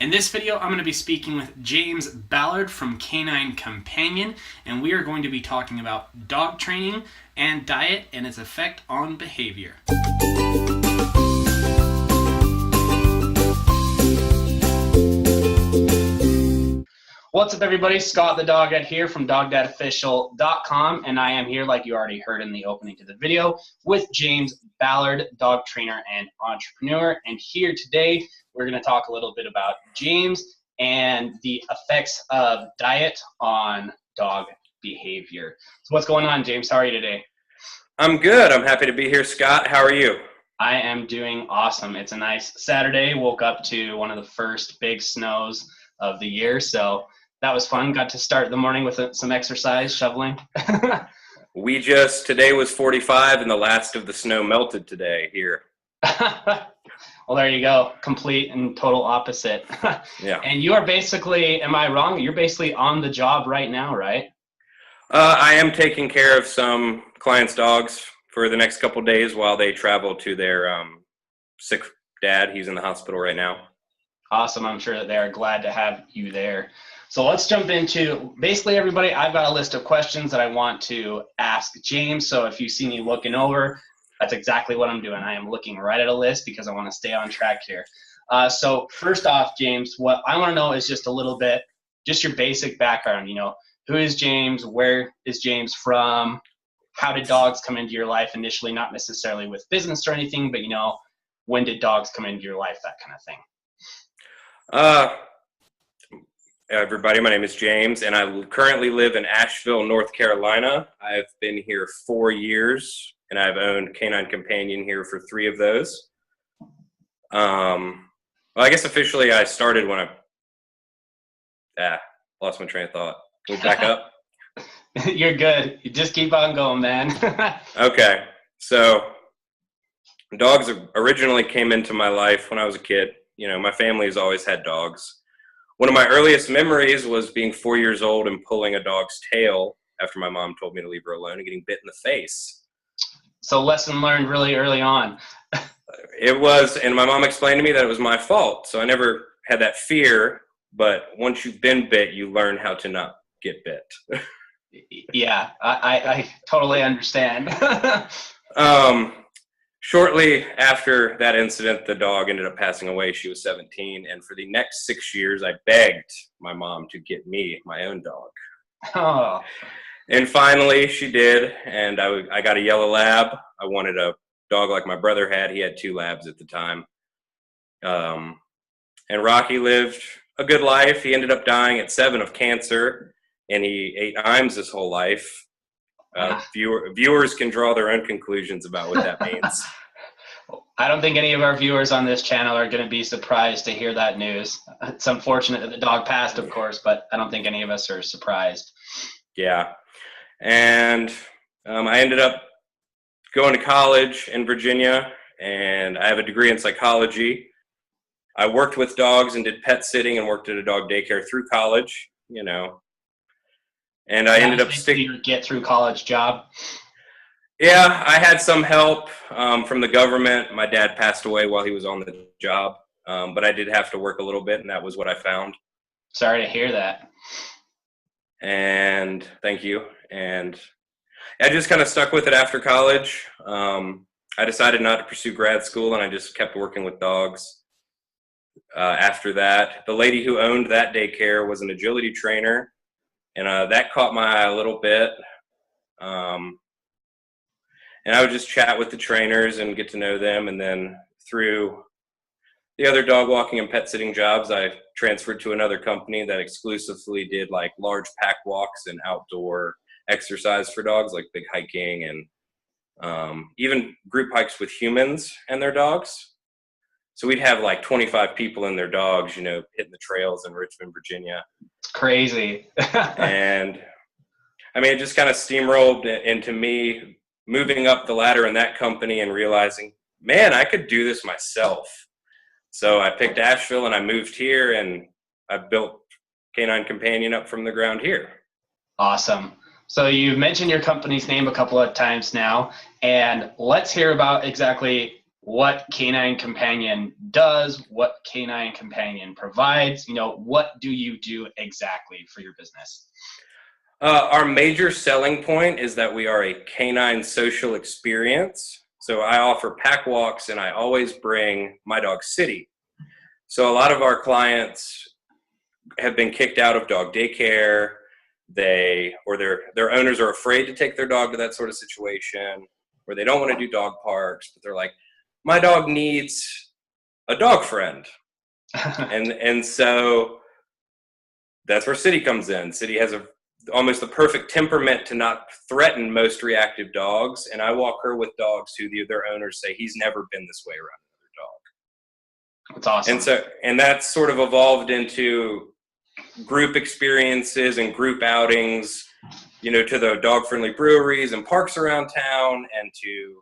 In this video, I'm going to be speaking with James Ballard from Canine Companion, and we are going to be talking about dog training and diet and its effect on behavior. What's up, everybody? Scott the Dog Dad here from DogDadOfficial.com, and I am here, like you already heard in the opening to the video, with James Ballard, dog trainer and entrepreneur. And here today, we're going to talk a little bit about James and the effects of diet on dog behavior. So what's going on, James? How are you today? I'm good. I'm happy to be here, Scott. How are you? I am doing awesome. It's a nice Saturday. Woke up to one of the first big snows of the year, so that was fun. Got to start the morning with some exercise, shoveling. Today was 45 and the last of the snow melted today here. Well, there you go. Complete and total opposite. Yeah. And you are basically, am I wrong? You're basically on the job right now, right? I am taking care of some clients' dogs for the next couple days while they travel to their sick dad. He's in the hospital right now. Awesome. I'm sure that they are glad to have you there. So let's jump into, basically, everybody, I've got a list of questions that I want to ask James. So if you see me looking over, that's exactly what I'm doing. I am looking right at a list because I want to stay on track here. So first off, James, what I want to know is just a little bit, just your basic background. You know, who is James? Where is James from? How did dogs come into your life initially? Not necessarily with business or anything, but, you know, when did dogs come into your life? That kind of thing. Everybody, my name is James, and I currently live in Asheville, North Carolina. I've been here 4 years, and I've owned Canine Companion here for 3 of those. Well, I guess officially I started when lost my train of thought. Can we back up? You're good. You just keep on going, man. Okay. So dogs originally came into my life when I was a kid. You know, my family has always had dogs. One of my earliest memories was being 4 years old and pulling a dog's tail after my mom told me to leave her alone and getting bit in the face. So lesson learned really early on. It was, and my mom explained to me that it was my fault. So I never had that fear, but once you've been bit, you learn how to not get bit. Yeah, I totally understand. Shortly after that incident, the dog ended up passing away. She was 17, and for the next 6 years, I begged my mom to get me my own dog. Oh. And finally, she did, and I got a yellow lab. I wanted a dog like my brother had. He had 2 labs at the time. And Rocky lived a good life. He ended up dying at 7 of cancer, and he ate Iams his whole life. Viewers can draw their own conclusions about what that means. I don't think any of our viewers on this channel are going to be surprised to hear that news. It's unfortunate that the dog passed, of course, but I don't think any of us are surprised. Yeah. And I ended up going to college in Virginia, and I have a degree in psychology. I worked with dogs and did pet sitting and worked at a dog daycare through college, you know. And I ended up sticking your get through college job. Yeah, I had some help from the government. My dad passed away while he was on the job, but I did have to work a little bit, and that was what I found. Sorry to hear that. And thank you. And I just kind of stuck with it after college. I decided not to pursue grad school, and I just kept working with dogs. After that, the lady who owned that daycare was an agility trainer. And that caught my eye a little bit. And I would just chat with the trainers and get to know them. And then through the other dog walking and pet sitting jobs, I transferred to another company that exclusively did like large pack walks and outdoor exercise for dogs, like big hiking and even group hikes with humans and their dogs. So we'd have like 25 people and their dogs, you know, hitting the trails in Richmond, Virginia. It's crazy. And I mean, it just kind of steamrolled into me moving up the ladder in that company and realizing, man, I could do this myself. So I picked Asheville and I moved here, and I built Canine Companion up from the ground here. Awesome. So you mentioned your company's name a couple of times now, and let's hear about exactly what Canine Companion does, what Canine Companion provides. What do you do exactly for your business? Our major selling point is that we are a canine social experience. So I offer pack walks, and I always bring my dog City. So a lot of our clients have been kicked out of dog daycare. Their owners are afraid to take their dog to that sort of situation, where they don't want to do dog parks, but they're like, my dog needs a dog friend. and so that's where City comes in. City has almost the perfect temperament to not threaten most reactive dogs, and I walk her with dogs who their owners say he's never been this way around another dog. That's awesome. And that's sort of evolved into group experiences and group outings, to the dog-friendly breweries and parks around town, and to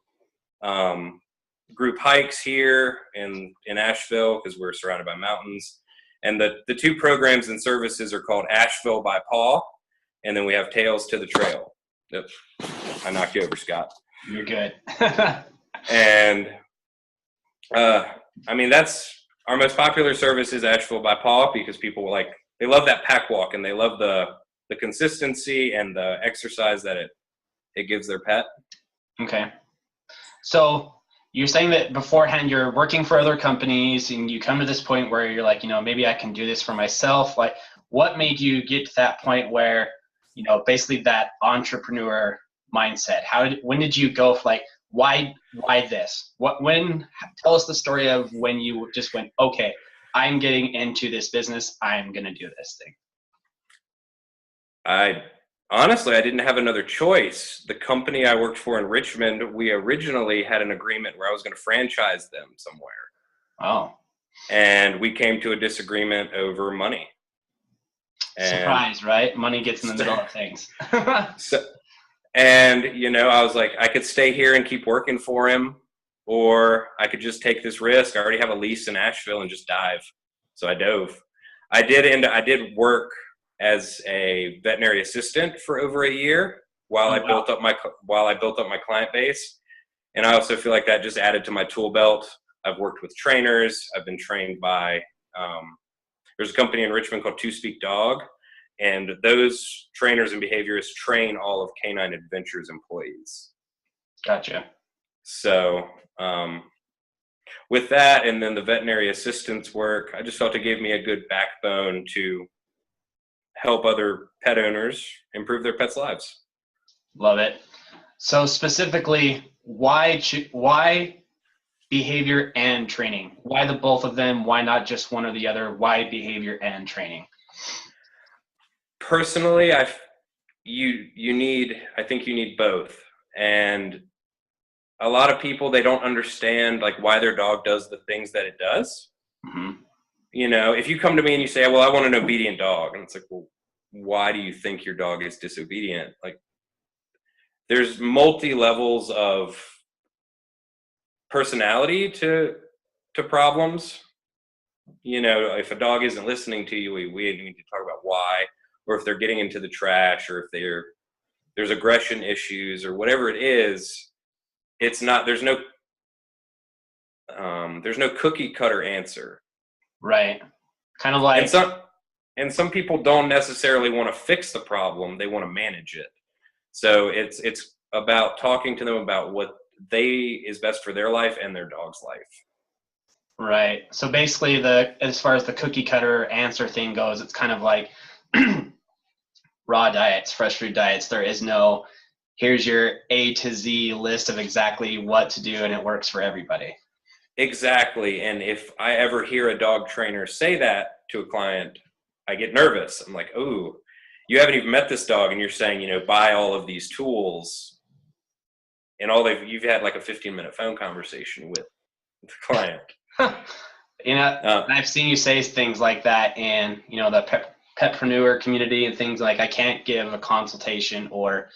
group hikes here in Asheville, because we're surrounded by mountains. And the two programs and services are called Asheville by Paw, and then we have Tails to the Trail. Yep. I knocked you over, Scott. You're good. And that's our most popular service is Asheville by Paw, because people they love that pack walk, and they love the consistency and the exercise that it gives their pet. Okay. So you're saying that beforehand you're working for other companies, and you come to this point where you're like, maybe I can do this for myself. Like, what made you get to that point where, basically that entrepreneur mindset? When did you go for why this? Tell us the story of when you just went, okay, I'm getting into this business. I'm going to do this thing. Honestly, I didn't have another choice. The company I worked for in Richmond, we originally had an agreement where I was going to franchise them somewhere. Oh. And we came to a disagreement over money. Surprise, right? Money gets in the middle of things. I was like, I could stay here and keep working for him, or I could just take this risk. I already have a lease in Asheville and just dive. So I dove. I did work as a veterinary assistant for over a year while I built up my client base. And I also feel like that just added to my tool belt. I've worked with trainers. I've been trained by, there's a company in Richmond called Two Speak Dog, and those trainers and behaviorists train all of Canine Adventures employees. Gotcha. So with that, and then the veterinary assistance work, I just felt it gave me a good backbone to help other pet owners improve their pets' lives. Love it. So specifically, why behavior and training? Why the both of them? Why not just one or the other? Why behavior and training? Personally, I think you need both. And a lot of people, they don't understand why their dog does the things that it does. Mm-hmm. If you come to me and you say, well, I want an obedient dog, and it's like, well, why do you think your dog is disobedient? There's multi-levels of personality to problems. If a dog isn't listening to you, we need to talk about why, or if they're getting into the trash, or if there's aggression issues, or whatever it is. It's not, there's no cookie cutter answer. Right. Kind of like, and some people don't necessarily want to fix the problem. They want to manage it. So it's about talking to them about what is best for their life and their dog's life. Right. So basically, as far as the cookie cutter answer thing goes, it's kind of like raw diets, fresh food diets. There is no, here's your A to Z list of exactly what to do, and it works for everybody. Exactly. And if I ever hear a dog trainer say that to a client, I get nervous. I'm like, oh, you haven't even met this dog, and you're saying, buy all of these tools, and you've had a 15-minute phone conversation with the client. I've seen you say things like that in, the petpreneur community and things like, I can't give a consultation or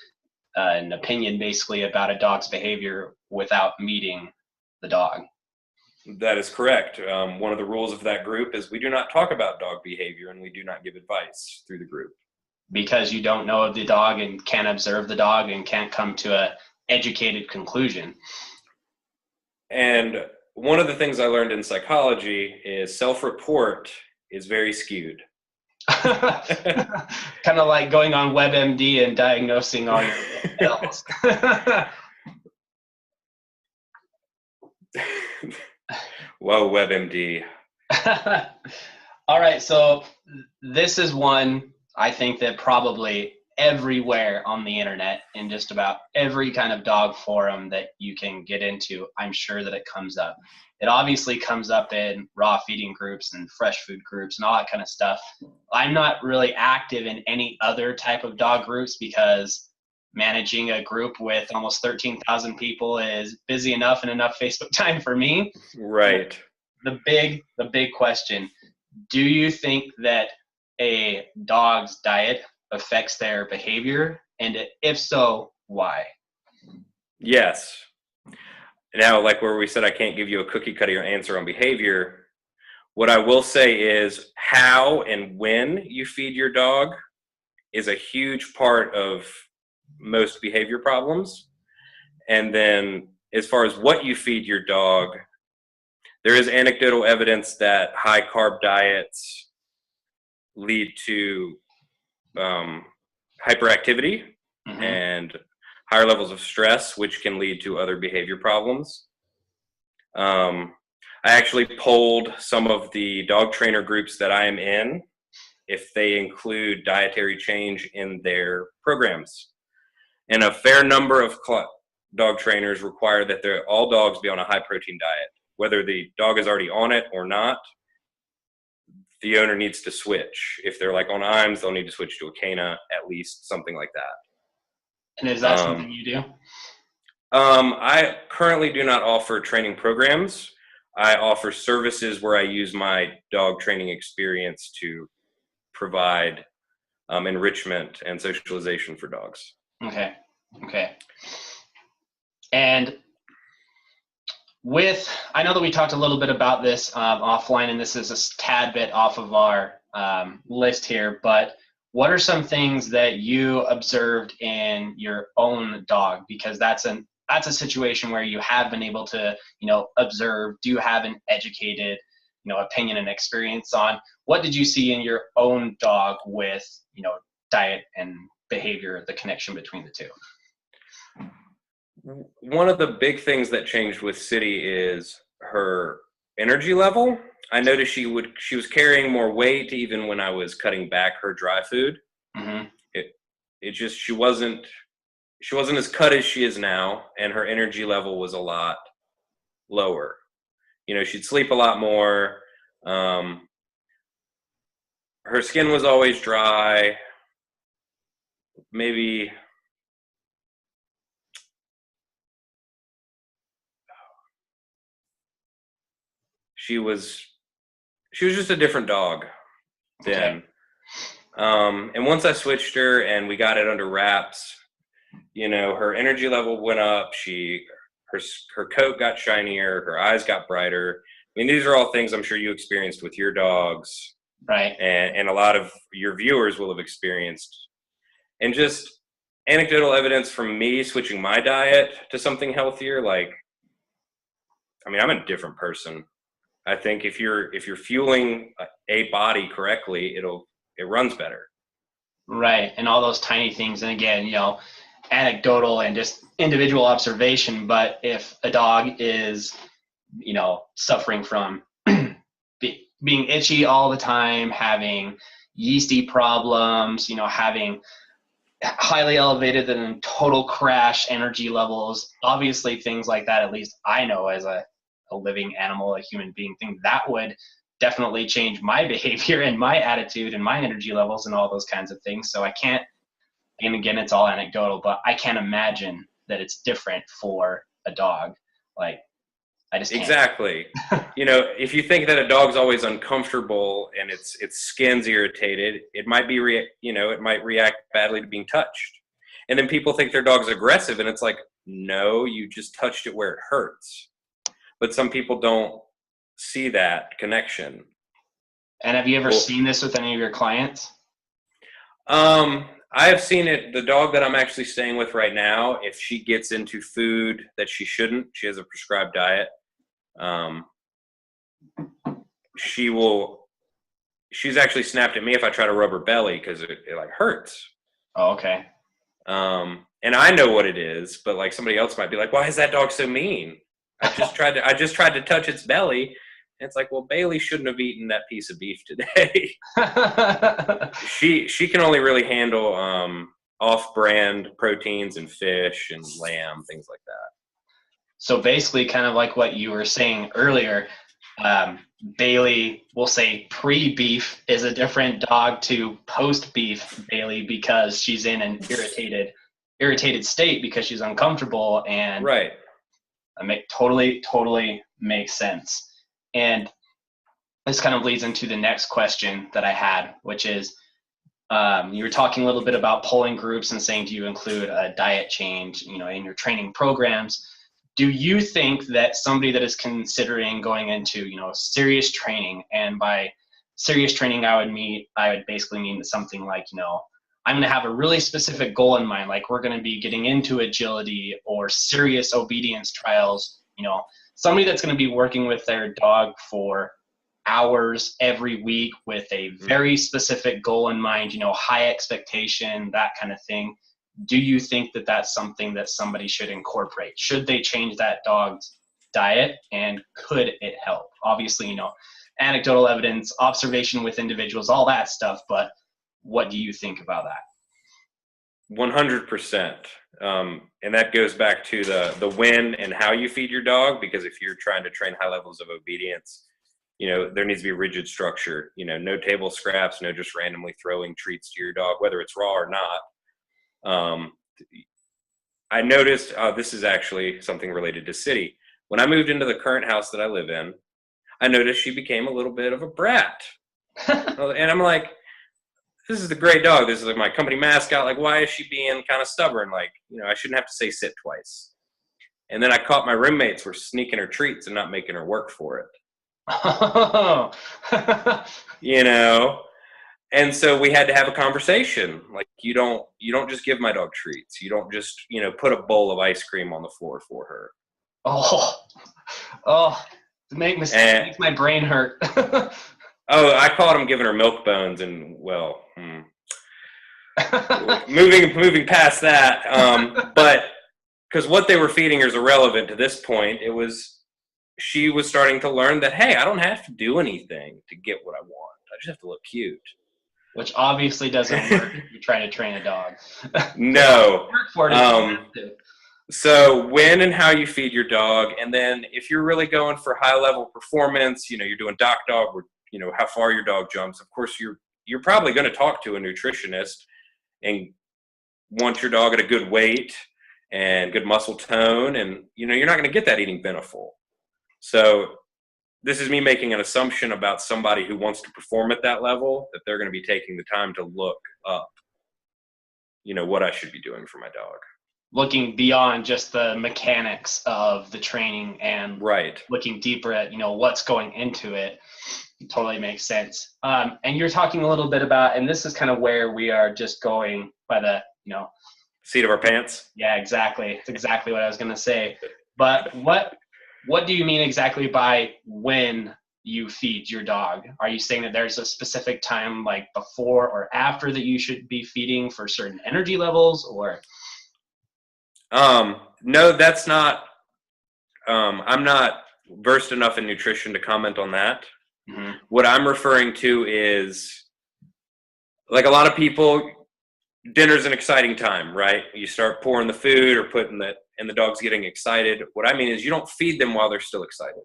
an opinion basically about a dog's behavior without meeting the dog. That is correct. One of the rules of that group is we do not talk about dog behavior, and we do not give advice through the group. Because you don't know the dog and can't observe the dog and can't come to a educated conclusion. And one of the things I learned in psychology is self-report is very skewed. Kind of like going on WebMD and diagnosing all your ills. Whoa, WebMD. All right, so this is one I think that probably everywhere on the internet, in just about every kind of dog forum that you can get into, I'm sure that it comes up. It obviously comes up in raw feeding groups and fresh food groups and all that kind of stuff. I'm not really active in any other type of dog groups because managing a group with almost 13,000 people is busy enough and enough Facebook time for me. Right. The big question, do you think that a dog's diet affects their behavior? And if so, why? Yes. Now, like where we said I can't give you a cookie cutter answer on behavior, what I will say is how and when you feed your dog is a huge part of most behavior problems. And then as far as what you feed your dog, there is anecdotal evidence that high carb diets lead to hyperactivity and higher levels of stress, which can lead to other behavior problems. I actually polled some of the dog trainer groups that I am in if they include dietary change in their programs. And a fair number of dog trainers require that all dogs be on a high protein diet. Whether the dog is already on it or not, the owner needs to switch. If they're like on IMS, they'll need to switch to a Cana, at least, something like that. And is that something you do? I currently do not offer training programs. I offer services where I use my dog training experience to provide enrichment and socialization for dogs. Okay. And I know that we talked a little bit about this offline, and this is a tad bit off of our list here, but what are some things that you observed in your own dog? Because that's a situation where you have been able to, observe, do have an educated, opinion and experience on. What did you see in your own dog with, diet and behavior, the connection between the two? One of the big things that changed with City is her energy level. I noticed she was carrying more weight even when I was cutting back her dry food. It just she wasn't as cut as she is now, and her energy level was a lot lower. She'd sleep a lot more. Her skin was always dry. Maybe she was just a different dog then. Okay. And once I switched her and we got it under wraps, her energy level went up. Her coat got shinier. Her eyes got brighter. I mean, these are all things I'm sure you experienced with your dogs. Right. And a lot of your viewers will have experienced. And just anecdotal evidence from me switching my diet to something healthier, I'm a different person. I think if you're fueling a body correctly, it runs better. Right. And all those tiny things. And again, anecdotal and just individual observation. But if a dog is, suffering from being itchy all the time, having yeasty problems, having highly elevated and total crash energy levels, obviously things like that, at least I know as a living animal, a human being thing, that would definitely change my behavior and my attitude and my energy levels and all those kinds of things. So I can't, and again, it's all anecdotal, but I can't imagine that it's different for a dog. I just can't. Exactly. If you think that a dog's always uncomfortable and its skin's irritated, it might be it might react badly to being touched. And then people think their dog's aggressive, and it's like, no, you just touched it where it hurts. But some people don't see that connection. And have you ever seen this with any of your clients? I have seen it. The dog that I'm actually staying with right now, if she gets into food that she shouldn't, she has a prescribed diet. she's actually snapped at me if I try to rub her belly because it like hurts. Oh, okay. And I know what it is, but like somebody else might be like, why is that dog so mean? I just tried to touch its belly. And it's like, well, Bailey shouldn't have eaten that piece of beef today. She can only really handle off-brand proteins and fish and lamb, things like that. So basically, kind of like what you were saying earlier, Bailey, we'll say pre-beef is a different dog to post-beef Bailey because she's in an irritated state because she's uncomfortable, and right. Totally makes sense. And this kind of leads into the next question that I had, which is, you were talking a little bit about pulling groups and saying, do you include a diet change, in your training programs? Do you think that somebody that is considering going into, serious training, and by serious training, I would basically mean something like, I'm going to have a really specific goal in mind, like we're going to be getting into agility or serious obedience trials, somebody that's going to be working with their dog for hours every week with a very specific goal in mind, high expectation, that kind of thing. Do you think that that's something that somebody should incorporate? Should they change that dog's diet, and could it help? Obviously, anecdotal evidence, observation with individuals, all that stuff, but what do you think about that? 100%. And that goes back to the when and how you feed your dog, because if you're trying to train high levels of obedience, there needs to be rigid structure, no table scraps, no just randomly throwing treats to your dog, whether it's raw or not. I noticed, this is actually something related to City. When I moved into the current house that I live in, I noticed she became a little bit of a brat. And I'm like, this is a great dog. This is like my company mascot. Like, why is she being kind of stubborn? Like, I shouldn't have to say sit twice. And then I caught my roommates were sneaking her treats and not making her work for it. Oh. And so we had to have a conversation. Like, you don't just give my dog treats. You don't just, put a bowl of ice cream on the floor for her. It makes my brain hurt. I caught him giving her milk bones, and moving past that. But because what they were feeding her is irrelevant to this point. She was starting to learn that, hey, I don't have to do anything to get what I want. I just have to look cute. Which obviously doesn't work if you're trying to train a dog. No. Work for it. So when and how you feed your dog, and then if you're really going for high level performance, you're doing doc dog, or how far your dog jumps. Of course, you're probably going to talk to a nutritionist and want your dog at a good weight and good muscle tone, and you're not going to get that eating Beneful. So this is me making an assumption about somebody who wants to perform at that level, that they're going to be taking the time to look up, what I should be doing for my dog. Looking beyond just the mechanics of the training and right. Looking deeper at, what's going into it. It totally makes sense. And you're talking a little bit about, and this is kind of where we are just going by the, seat of our pants. Yeah, exactly. It's exactly what I was going to say. But what do you mean exactly by when you feed your dog? Are you saying that there's a specific time, like before or after, that you should be feeding for certain energy levels, or? No, that's not. I'm not versed enough in nutrition to comment on that. Mm-hmm. What I'm referring to is, like a lot of people, dinner's an exciting time, right? You start pouring the food or putting and the dog's getting excited. What I mean is, you don't feed them while they're still excited.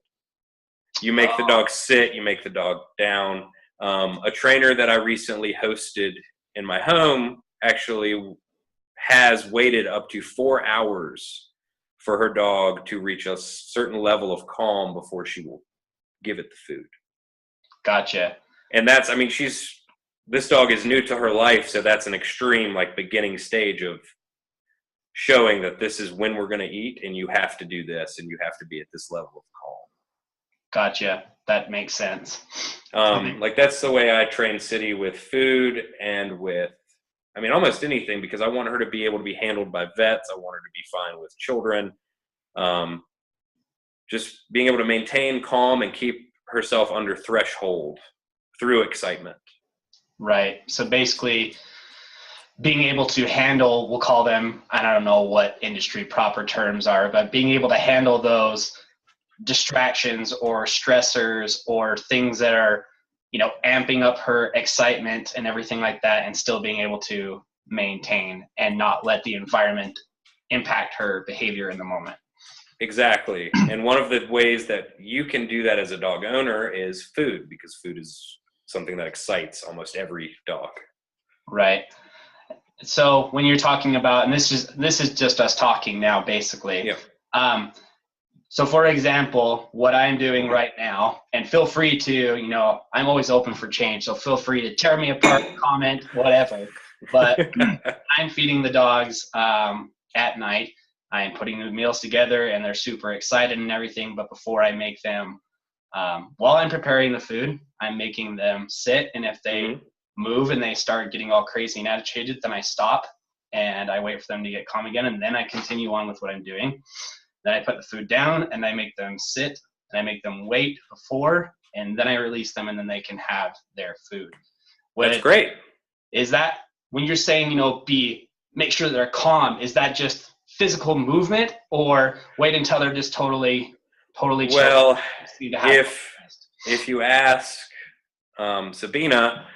You make the dog sit, you make the dog down. A trainer that I recently hosted in my home actually has waited up to 4 hours for her dog to reach a certain level of calm before she will give it the food. Gotcha. And this dog is new to her life, so that's an extreme, like, beginning stage of showing that this is when we're going to eat, and you have to do this, and you have to be at this level of calm. Gotcha. That makes sense. Like, that's the way I train City with food and with, almost anything, because I want her to be able to be handled by vets. I want her to be fine with children. just being able to maintain calm and keep herself under threshold through excitement. Right. So basically being able to handle, we'll call them, I don't know what industry proper terms are, but being able to handle those distractions or stressors or things that are, amping up her excitement and everything like that, and still being able to maintain and not let the environment impact her behavior in the moment. Exactly. And one of the ways that you can do that as a dog owner is food, because food is something that excites almost every dog. Right. So when you're talking about, and this is just us talking now, basically. Yeah. So for example, what I'm doing right now, and feel free to, I'm always open for change. So feel free to tear me apart, comment, whatever. But I'm feeding the dogs at night. I'm putting the meals together, and they're super excited and everything. But before I make them, while I'm preparing the food, I'm making them sit. And if they move and they start getting all crazy and agitated, then I stop and I wait for them to get calm again. And then I continue on with what I'm doing. Then I put the food down and I make them sit and I make them wait before, and then I release them, and then they can have their food. That's great. Is that when you're saying, make sure they're calm, is that just physical movement, or wait until they're just totally well, if you ask Sabina,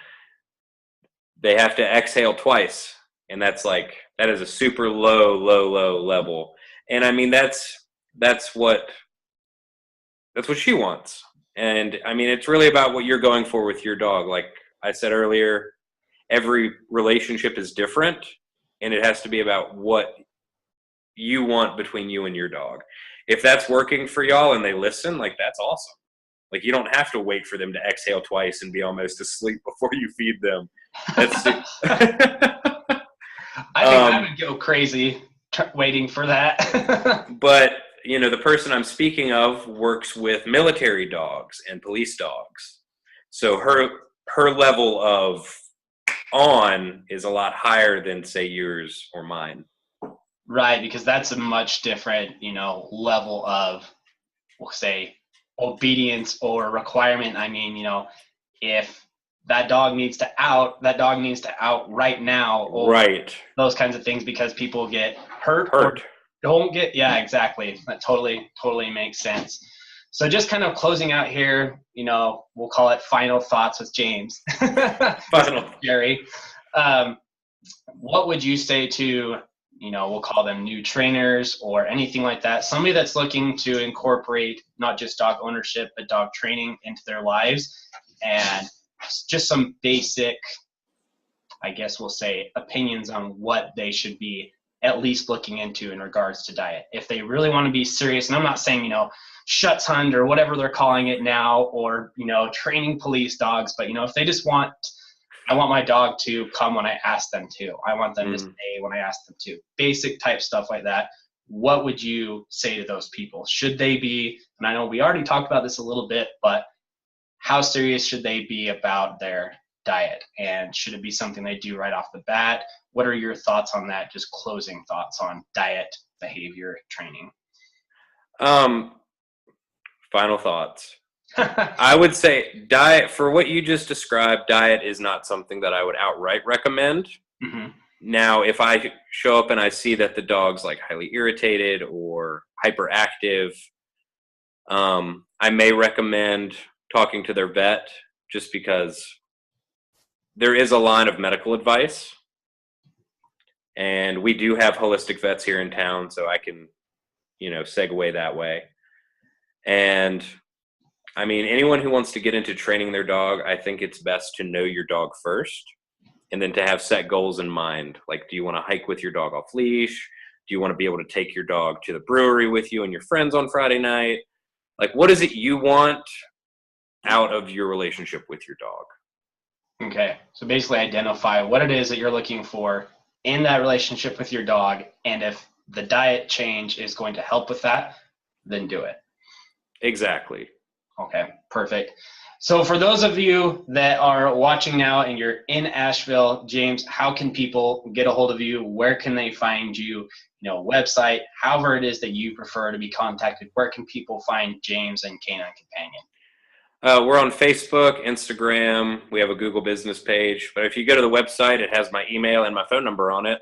they have to exhale twice, and that is a super low level. And I mean, that's what she wants. And I mean, it's really about what you're going for with your dog. Like I said earlier, every relationship is different, and it has to be about what you want between you and your dog. If that's working for y'all and they listen, that's awesome. You don't have to wait for them to exhale twice and be almost asleep before you feed them. That's I think I would go crazy waiting for that. But, the person I'm speaking of works with military dogs and police dogs. So her level of on is a lot higher than, say, yours or mine. Right, because that's a much different, level of, we'll say, obedience or requirement. I mean, if that dog needs to out right now, or right, those kinds of things, because people get hurt. Or don't get, yeah, exactly. That totally makes sense. So just kind of closing out here, we'll call it final thoughts with James. Final. Jerry, what would you say to, we'll call them new trainers or anything like that, somebody that's looking to incorporate not just dog ownership, but dog training into their lives, and just some basic, I guess we'll say, opinions on what they should be at least looking into in regards to diet. If they really want to be serious, and I'm not saying, Schutz Hunt or whatever they're calling it now, or, training police dogs, but, if they just I want my dog to come when I ask them to. I want them to stay when I ask them to. Basic type stuff like that. What would you say to those people? Should they be, and I know we already talked about this a little bit, but how serious should they be about their diet? And should it be something they do right off the bat? What are your thoughts on that? Just closing thoughts on diet, behavior, training. Final thoughts. I would say diet, for what you just described, diet is not something that I would outright recommend. Mm-hmm. Now, if I show up and I see that the dog's highly irritated or hyperactive, I may recommend talking to their vet, just because there is a line of medical advice. And we do have holistic vets here in town, so I can, segue that way. And I mean, anyone who wants to get into training their dog, I think it's best to know your dog first, and then to have set goals in mind. Do you want to hike with your dog off leash? Do you want to be able to take your dog to the brewery with you and your friends on Friday night? What is it you want out of your relationship with your dog? Okay. So basically identify what it is that you're looking for in that relationship with your dog. And if the diet change is going to help with that, then do it. Exactly. Okay, perfect. So for those of you that are watching now and you're in Asheville, James, how can people get a hold of you? Where can they find you? website, however it is that you prefer to be contacted, where can people find James and Canine Companion? We're on Facebook, Instagram. We have a Google business page. But if you go to the website, it has my email and my phone number on it.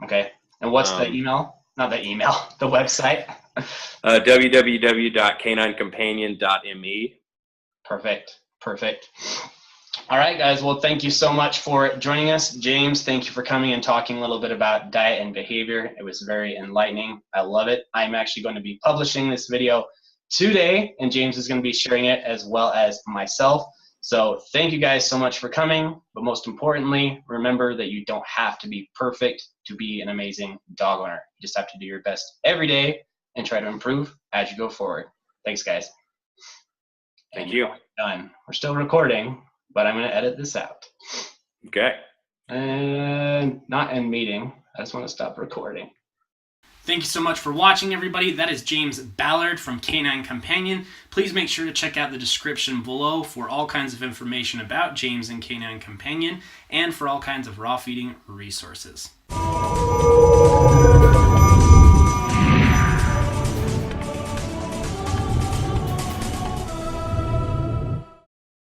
Okay. And what's the email? Not the email, the website. www.caninecompanion.me. Perfect. All right, guys. Well, thank you so much for joining us. James, thank you for coming and talking a little bit about diet and behavior. It was very enlightening. I love it. I'm actually going to be publishing this video today, and James is going to be sharing it as well as myself. So thank you guys so much for coming. But most importantly, remember that you don't have to be perfect to be an amazing dog owner. You just have to do your best every day and try to improve as you go forward. Thanks, guys. Thank you. Done. We're still recording, but I'm going to edit this out. Okay. And not end meeting. I just want to stop recording. Thank you so much for watching, everybody. That is James Ballard from Canine Companion. Please make sure to check out the description below for all kinds of information about James and Canine Companion and for all kinds of raw feeding resources.